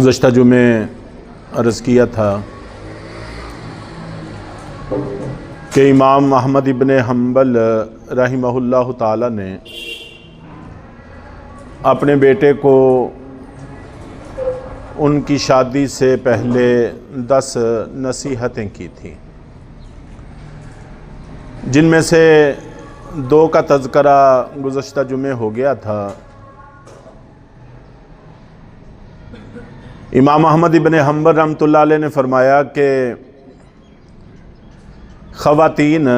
گزشتہ جمعے عرض کیا تھا کہ امام احمد ابن حنبل رحمہ اللہ تعالی نے اپنے بیٹے کو ان کی شادی سے پہلے 10 نصیحتیں کی تھیں، جن میں سے 2 کا تذکرہ گزشتہ جمعے ہو گیا تھا۔ امام احمد ابن حنبل رحمۃ اللہ علیہ نے فرمایا کہ خواتین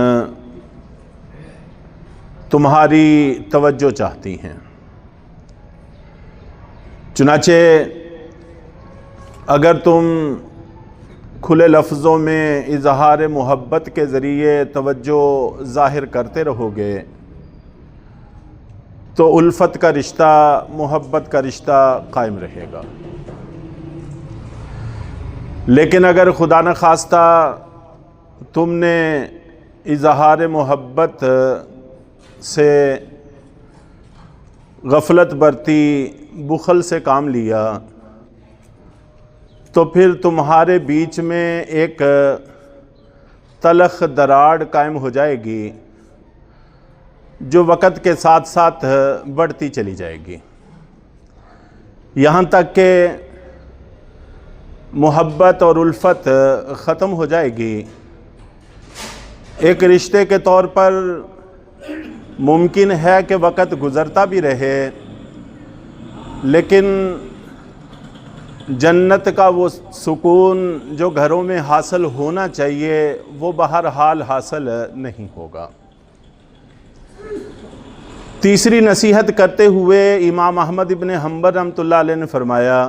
تمہاری توجہ چاہتی ہیں، چنانچہ اگر تم کھلے لفظوں میں اظہار محبت کے ذریعے توجہ ظاہر کرتے رہو گے تو الفت کا رشتہ، محبت کا رشتہ قائم رہے گا، لیکن اگر خدا نخواستہ تم نے اظہار محبت سے غفلت برتی، بخل سے کام لیا، تو پھر تمہارے بیچ میں ایک تلخ دراڑ قائم ہو جائے گی جو وقت کے ساتھ ساتھ بڑھتی چلی جائے گی، یہاں تک کہ محبت اور الفت ختم ہو جائے گی۔ ایک رشتے کے طور پر ممکن ہے کہ وقت گزرتا بھی رہے، لیکن جنت کا وہ سکون جو گھروں میں حاصل ہونا چاہیے وہ بہرحال حاصل نہیں ہوگا۔ تیسری نصیحت کرتے ہوئے امام احمد ابن حنبل رحمۃ اللہ علیہ نے فرمایا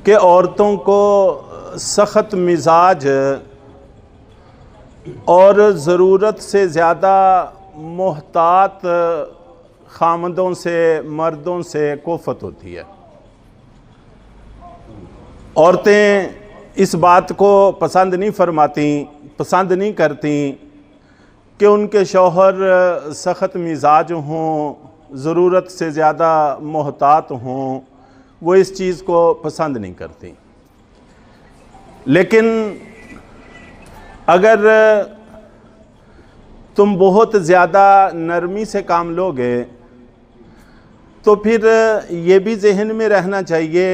کہ عورتوں کو سخت مزاج اور ضرورت سے زیادہ محتاط خامندوں سے، مردوں سے کوفت ہوتی ہے۔ عورتیں اس بات کو پسند نہیں کرتی کہ ان کے شوہر سخت مزاج ہوں، ضرورت سے زیادہ محتاط ہوں، وہ اس چیز کو پسند نہیں کرتی۔ لیکن اگر تم بہت زیادہ نرمی سے کام لوگے تو پھر یہ بھی ذہن میں رہنا چاہیے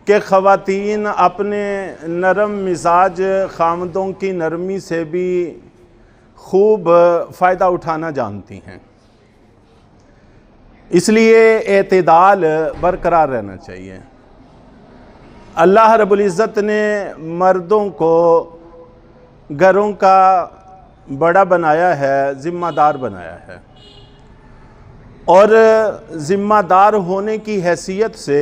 کہ خواتین اپنے نرم مزاج خامندوں کی نرمی سے بھی خوب فائدہ اٹھانا جانتی ہیں، اس لیے اعتدال برقرار رہنا چاہیے۔ اللہ رب العزت نے مردوں کو گھروں کا بڑا بنایا ہے، ذمہ دار بنایا ہے، اور ذمہ دار ہونے کی حیثیت سے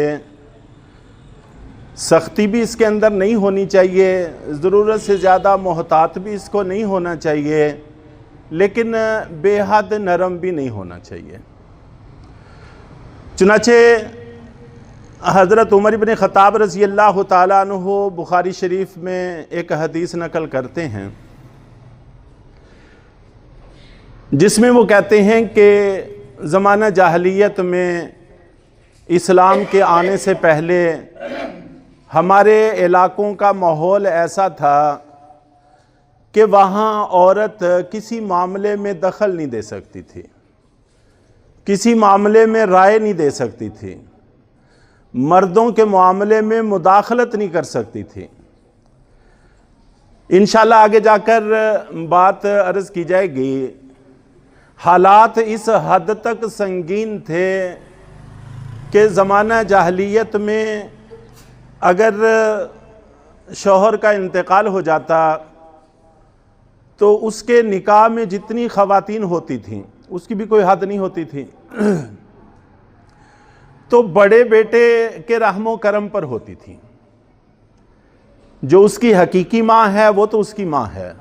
سختی بھی اس کے اندر نہیں ہونی چاہیے، ضرورت سے زیادہ محتاط بھی اس کو نہیں ہونا چاہیے، لیکن بے حد نرم بھی نہیں ہونا چاہیے۔ چنانچہ حضرت عمر بن خطاب رضی اللہ تعالیٰ عنہ بخاری شریف میں ایک حدیث نقل کرتے ہیں جس میں وہ کہتے ہیں کہ زمانہ جاہلیت میں اسلام کے آنے سے پہلے ہمارے علاقوں کا ماحول ایسا تھا کہ وہاں عورت کسی معاملے میں دخل نہیں دے سکتی تھی، کسی معاملے میں رائے نہیں دے سکتی تھی، مردوں کے معاملے میں مداخلت نہیں کر سکتی تھی۔ انشاءاللہ آگے جا کر بات عرض کی جائے گی۔ حالات اس حد تک سنگین تھے کہ زمانہ جاہلیت میں اگر شوہر کا انتقال ہو جاتا تو اس کے نکاح میں جتنی خواتین ہوتی تھیں اس کی بھی کوئی حد نہیں ہوتی تھی، تو بڑے بیٹے کے رحم و کرم پر ہوتی تھی۔ جو اس کی حقیقی ماں ہے وہ تو اس کی ماں ہے،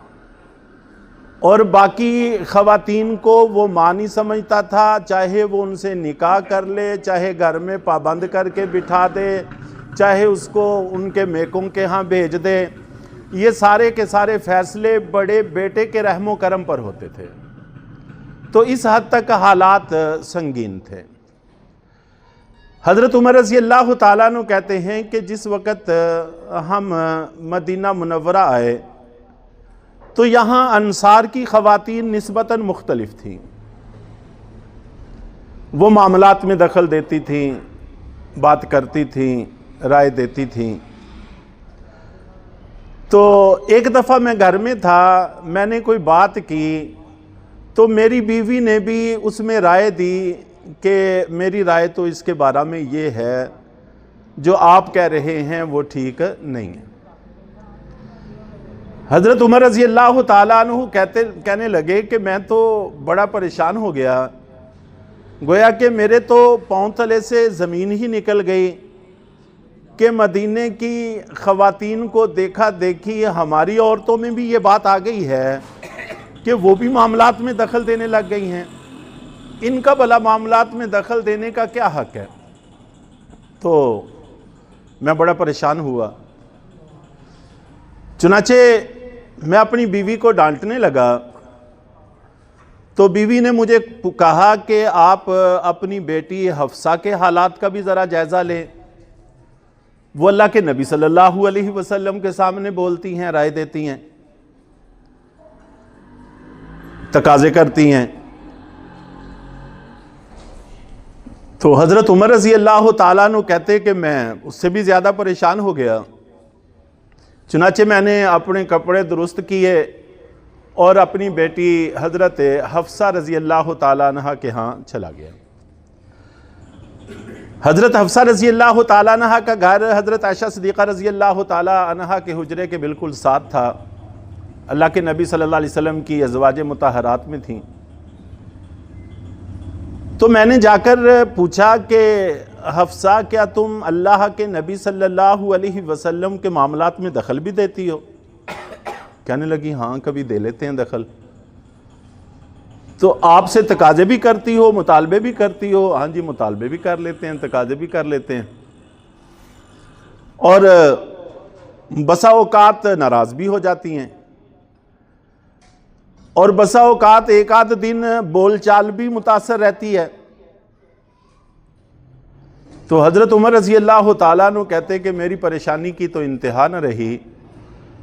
اور باقی خواتین کو وہ ماں نہیں سمجھتا تھا، چاہے وہ ان سے نکاح کر لے، چاہے گھر میں پابند کر کے بٹھا دے، چاہے اس کو ان کے میکوں کے ہاں بھیج دے، یہ سارے کے سارے فیصلے بڑے بیٹے کے رحم و کرم پر ہوتے تھے۔ تو اس حد تک حالات سنگین تھے۔ حضرت عمر رضی اللہ تعالیٰ عنہ کہتے ہیں کہ جس وقت ہم مدینہ منورہ آئے تو یہاں انصار کی خواتین نسبتاً مختلف تھیں، وہ معاملات میں دخل دیتی تھیں، بات کرتی تھیں، رائے دیتی تھیں۔ تو ایک دفعہ میں گھر میں تھا، میں نے کوئی بات کی تو میری بیوی نے بھی اس میں رائے دی کہ میری رائے تو اس کے بارے میں یہ ہے، جو آپ کہہ رہے ہیں وہ ٹھیک نہیں ہے۔ حضرت عمر رضی اللہ تعالیٰ عنہ کہنے لگے کہ میں تو بڑا پریشان ہو گیا، گویا کہ میرے تو پاؤں تلے سے زمین ہی نکل گئی کہ مدینے کی خواتین کو دیکھا دیکھی ہماری عورتوں میں بھی یہ بات آ گئی ہے کہ وہ بھی معاملات میں دخل دینے لگ گئی ہیں، ان کا بھلا معاملات میں دخل دینے کا کیا حق ہے؟ تو میں بڑا پریشان ہوا، چنانچہ میں اپنی بیوی کو ڈانٹنے لگا تو بیوی نے مجھے کہا کہ آپ اپنی بیٹی حفصہ کے حالات کا بھی ذرا جائزہ لیں، وہ اللہ کے نبی صلی اللہ علیہ وسلم کے سامنے بولتی ہیں، رائے دیتی ہیں، تقاضے کرتی ہیں۔ تو حضرت عمر رضی اللہ تعالیٰ عنہ کہتے کہ میں اس سے بھی زیادہ پریشان ہو گیا، چنانچہ میں نے اپنے کپڑے درست کیے اور اپنی بیٹی حضرت حفصہ رضی اللہ تعالیٰ عنہ کے ہاں چلا گیا۔ حضرت حفصہ رضی اللہ تعالیٰ عنہ کا گھر حضرت عائشہ صدیقہ رضی اللہ تعالیٰ عنہ کے حجرے کے بالکل ساتھ تھا، اللہ کے نبی صلی اللہ علیہ وسلم کی ازواج مطہرات میں تھیں۔ تو میں نے جا کر پوچھا کہ حفصہ کیا تم اللہ کے نبی صلی اللہ علیہ وسلم کے معاملات میں دخل بھی دیتی ہو؟ کہنے لگی ہاں کبھی دے لیتے ہیں دخل۔ تو آپ سے تقاضے بھی کرتی ہو، مطالبے بھی کرتی ہو؟ ہاں جی مطالبے بھی کر لیتے ہیں، تقاضے بھی کر لیتے ہیں، اور بسا اوقات ناراض بھی ہو جاتی ہیں، اور بسا اوقات ایک آدھ دن بول چال بھی متاثر رہتی ہے۔ تو حضرت عمر رضی اللہ تعالیٰ عنہ کہتے کہ میری پریشانی کی تو انتہا نہ رہی،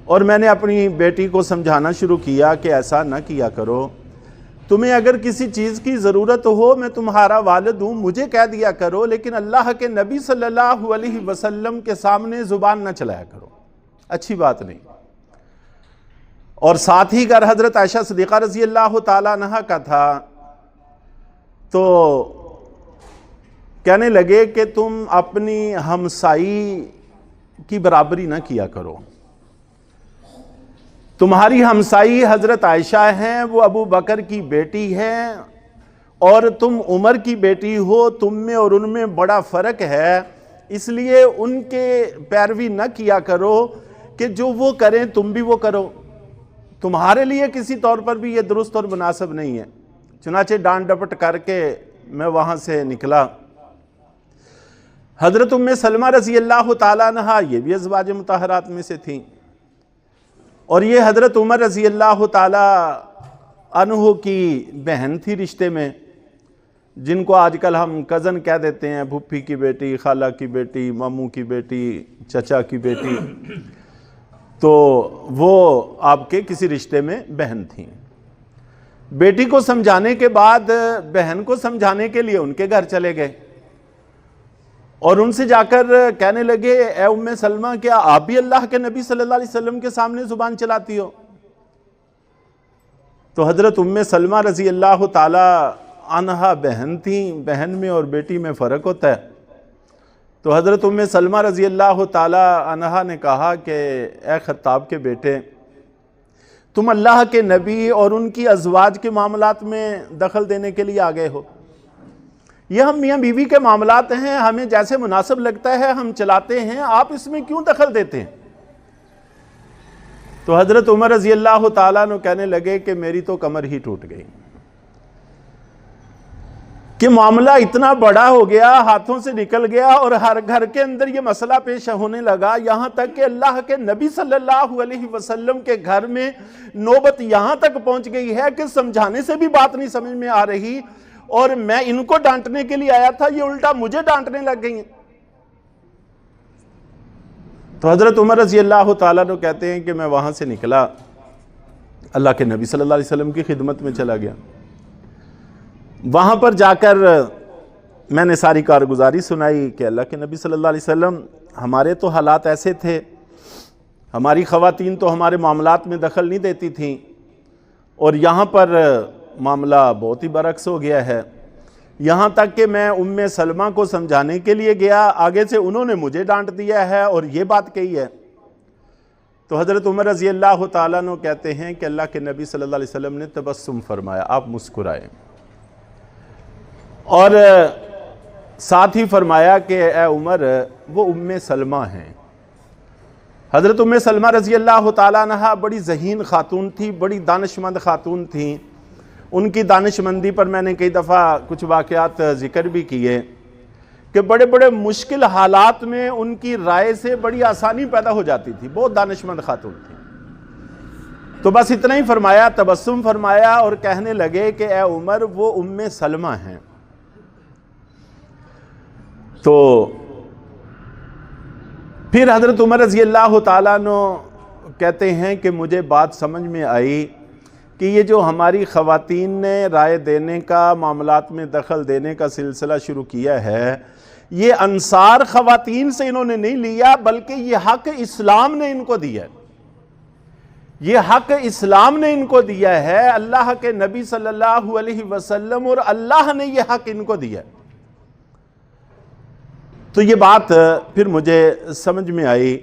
اور میں نے اپنی بیٹی کو سمجھانا شروع کیا کہ ایسا نہ کیا کرو، تمہیں اگر کسی چیز کی ضرورت ہو میں تمہارا والد ہوں، مجھے کہہ دیا کرو، لیکن اللہ کے نبی صلی اللہ علیہ وسلم کے سامنے زبان نہ چلایا کرو، اچھی بات نہیں۔ اور ساتھ ہی گھر حضرت عائشہ صدیقہ رضی اللہ تعالیٰ عنہ کا تھا، تو کہنے لگے کہ تم اپنی ہمسائی کی برابری نہ کیا کرو، تمہاری ہمسائی حضرت عائشہ ہیں، وہ ابو بکر کی بیٹی ہیں، اور تم عمر کی بیٹی ہو، تم میں اور ان میں بڑا فرق ہے، اس لیے ان کے پیروی نہ کیا کرو کہ جو وہ کریں تم بھی وہ کرو، تمہارے لیے کسی طور پر بھی یہ درست اور مناسب نہیں ہے۔ چنانچہ ڈانٹ ڈپٹ کر کے میں وہاں سے نکلا۔ حضرت ام سلمہ رضی اللہ تعالیٰ عنہ یہ بھی ازواج مطہرات میں سے تھیں، اور یہ حضرت عمر رضی اللہ تعالیٰ عنہ کی بہن تھی رشتے میں، جن کو آج کل ہم کزن کہہ دیتے ہیں، پھوپھی کی بیٹی، خالہ کی بیٹی، ماموں کی بیٹی، چچا کی بیٹی، تو وہ آپ کے کسی رشتے میں بہن تھیں۔ بیٹی کو سمجھانے کے بعد بہن کو سمجھانے کے لیے ان کے گھر چلے گئے، اور ان سے جا کر کہنے لگے اے ام سلمہ کیا آپ بھی اللہ کے نبی صلی اللہ علیہ وسلم کے سامنے زبان چلاتی ہو؟ تو حضرت ام سلمہ رضی اللہ تعالی عنہا بہن تھیں، بہن میں اور بیٹی میں فرق ہوتا ہے۔ تو حضرت ام سلمہ رضی اللہ تعالی عنہا نے کہا کہ اے خطاب کے بیٹے، تم اللہ کے نبی اور ان کی ازواج کے معاملات میں دخل دینے کے لیے آ گئے ہو، یہ ہم میاں بیوی کے معاملات ہیں، ہمیں جیسے مناسب لگتا ہے ہم چلاتے ہیں، آپ اس میں کیوں دخل دیتے ہیں؟ تو حضرت عمر رضی اللہ تعالیٰ عنہ کہنے لگے کہ میری تو کمر ہی ٹوٹ گئی کہ معاملہ اتنا بڑا ہو گیا، ہاتھوں سے نکل گیا، اور ہر گھر کے اندر یہ مسئلہ پیش ہونے لگا، یہاں تک کہ اللہ کے نبی صلی اللہ علیہ وسلم کے گھر میں نوبت یہاں تک پہنچ گئی ہے کہ سمجھانے سے بھی بات نہیں سمجھ میں آ رہی، اور میں ان کو ڈانٹنے کے لیے آیا تھا، یہ الٹا مجھے ڈانٹنے لگ گئی ہیں۔ تو حضرت عمر رضی اللہ تعالیٰ عنہ کہتے ہیں کہ میں وہاں سے نکلا، اللہ کے نبی صلی اللہ علیہ وسلم کی خدمت میں چلا گیا۔ وہاں پر جا کر میں نے ساری کارگزاری سنائی کہ اللہ کے نبی صلی اللہ علیہ وسلم، ہمارے تو حالات ایسے تھے، ہماری خواتین تو ہمارے معاملات میں دخل نہیں دیتی تھیں، اور یہاں پر معاملہ بہت ہی برعکس ہو گیا ہے، یہاں تک کہ میں ام سلمہ کو سمجھانے کے لیے گیا، آگے سے انہوں نے مجھے ڈانٹ دیا ہے اور یہ بات کہی ہے۔ تو حضرت عمر رضی اللہ تعالیٰ عنہ کہتے ہیں کہ اللہ کے نبی صلی اللہ علیہ وسلم نے تبسم فرمایا، آپ مسکرائے، اور ساتھ ہی فرمایا کہ اے عمر، وہ ام سلمہ ہیں۔ حضرت ام سلمہ رضی اللہ تعالیٰ عنہ بڑی ذہین خاتون تھی، بڑی دانشمند خاتون تھیں۔ ان کی دانشمندی پر میں نے کئی دفعہ کچھ واقعات ذکر بھی کیے کہ بڑے بڑے مشکل حالات میں ان کی رائے سے بڑی آسانی پیدا ہو جاتی تھی، بہت دانشمند خاتون تھی۔ تو بس اتنا ہی فرمایا، تبسم فرمایا اور کہنے لگے کہ اے عمر، وہ ام سلمہ ہیں۔ تو پھر حضرت عمر رضی اللہ تعالیٰ عنہ کہتے ہیں کہ مجھے بات سمجھ میں آئی کہ یہ جو ہماری خواتین نے رائے دینے کا، معاملات میں دخل دینے کا سلسلہ شروع کیا ہے، یہ انصار خواتین سے انہوں نے نہیں لیا، بلکہ یہ حق اسلام نے ان کو دیا ہے۔ یہ حق اسلام نے ان کو دیا ہے، اللہ کے نبی صلی اللہ علیہ وسلم اور اللہ نے یہ حق ان کو دیا ہے۔ تو یہ بات پھر مجھے سمجھ میں آئی۔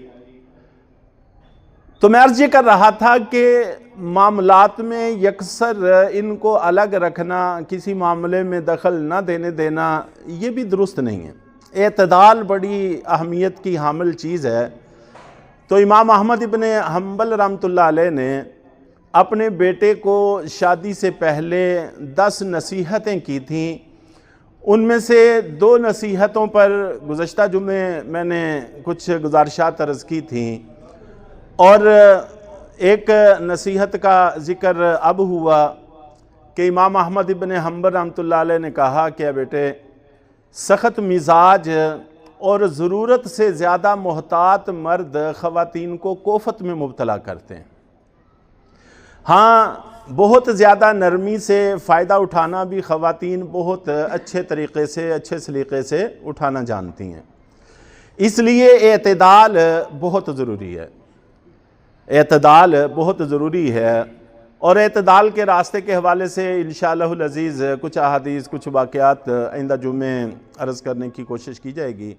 تو میں عرض یہ کر رہا تھا کہ معاملات میں یکسر ان کو الگ رکھنا، کسی معاملے میں دخل نہ دینا، یہ بھی درست نہیں ہے۔ اعتدال بڑی اہمیت کی حامل چیز ہے۔ تو امام احمد ابن حنبل رحمۃ اللہ علیہ نے اپنے بیٹے کو شادی سے پہلے 10 نصیحتیں کی تھیں، ان میں سے 2 نصیحتوں پر گزشتہ جمعے میں نے کچھ گزارشات عرض کی تھیں، اور ایک نصیحت کا ذکر اب ہوا کہ امام احمد ابن حنبل رحمۃ اللہ علیہ نے کہا کہ بیٹے، سخت مزاج اور ضرورت سے زیادہ محتاط مرد خواتین کو کوفت میں مبتلا کرتے ہیں۔ ہاں، بہت زیادہ نرمی سے فائدہ اٹھانا بھی خواتین بہت اچھے طریقے سے، اچھے سلیقے سے اٹھانا جانتی ہیں۔ اس لیے اعتدال بہت ضروری ہے، اعتدال بہت ضروری ہے، اور اعتدال کے راستے کے حوالے سے انشاءاللہ العزیز کچھ احادیث، کچھ واقعات آئندہ جمعے عرض کرنے کی کوشش کی جائے گی۔